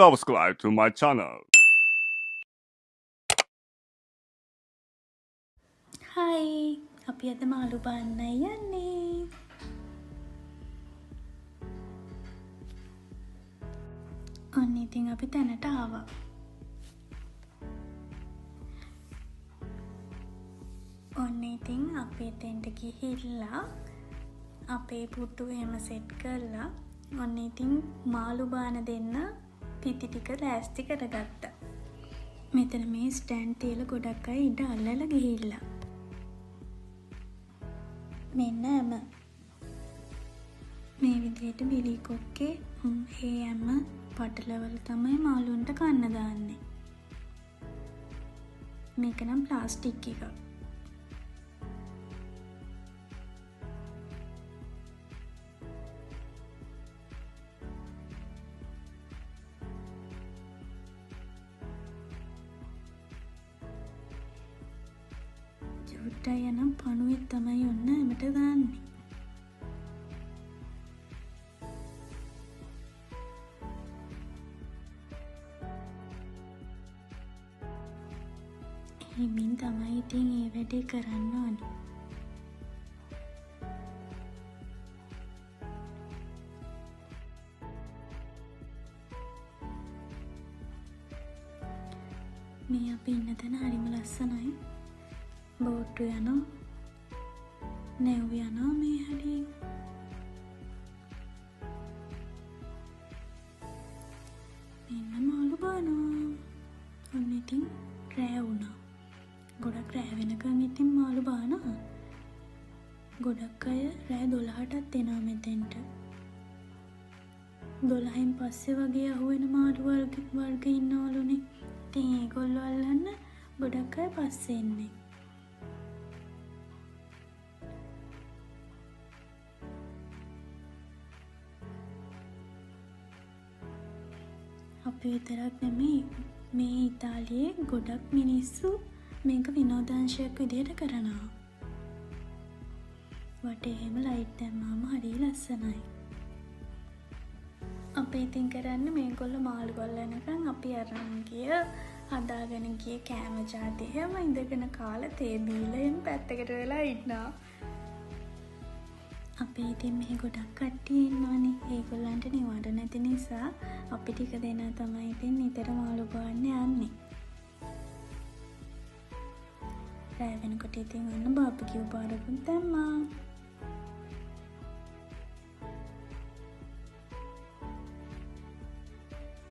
subscribe to my channel. Hi, අපි අද මාළු බාන්නයි යන්නේ. ඔන්න ඉතින් අපි තැනට ආවා. ඔන්න ඉතින් අපි එතෙන්ට ගිහිල්ලා අපේ පුට්ටු එහෙම සෙට් කරලා ඔන්න ඉතින් මාළු බාන දෙන්න පිටි ටික ලෑස්ති කරගත්තා. මෙතන මේ ස්ටෑන්ඩ් තියලා ගොඩක් අය ඉඩ අල්ලලා ගිහිල්ලා. මෙන්න ඇම මේ විදිහට බිලි කොක්කේ ඒ ඇම පටලවල තමයි මාළුන්ට කන්න දාන්නේ. මේක නම් ප්ලාස්ටික් එකක්. චුට්ටයි යනම් පණුවෙත් තමයි ඔන්න ඇමට දාන්නේ. හිමින් තමයි ඉතින් ඒ වැඩේ කරන්න ඕනේ. මේ අපි ඉන්න තැන හරිම ලස්සනයි. බෝට්ටු යනවා නැව් යනවා මේ හැඩින්. මෙන්න මාළු බානවා. ඔන්න ඉතින් රෑ වුණා. ගොඩක් රෑ වෙනකන් ඉතින් මාළු බානවා. ගොඩක් අය රෑ 12ටත් එනවා මෙතෙන්ට. 12න් පස්සේ වගේ අහුවෙන මාළු වර්ග ඉන්නවලුනේ. ඉතින් ඒගොල්ලෝ අල්ලන්න ගොඩක් අය පස්සේ එන්නේ. අපි විතරක් නෙමෙයි මේ ඉතාලියේ ගොඩක් මිනිස්සු මේක විනෝදාංශයක් විදිහට කරනවා. වටේ එහෙම ලයිට් දැම්මාම හරිය ලස්සනයි. අපි ඉතින් කරන්නේ මේගොල්ලෝ මාළු ගොල්ලනකන් අපි අරන් ගිය හදාගෙන ගිය කෑම ජාති හැම ඉඳගෙන කාලා තේ බීලා එම් පැත්තකට වෙලා ඉන්නවා. අපි ඉතින් මෙහි ගොඩක් කට්ටිය ඉන්නවනේ. ඒගොල්ලන්ට නිවාඩු නැති නිසා අපි ටික දෙනා තමයි ඉතින් නිතර මාළු බාන්න යන්නේ. රෑ වෙනකොට ඉතින් ඔන්න බාබකියු පාරකුත් දැම්මා.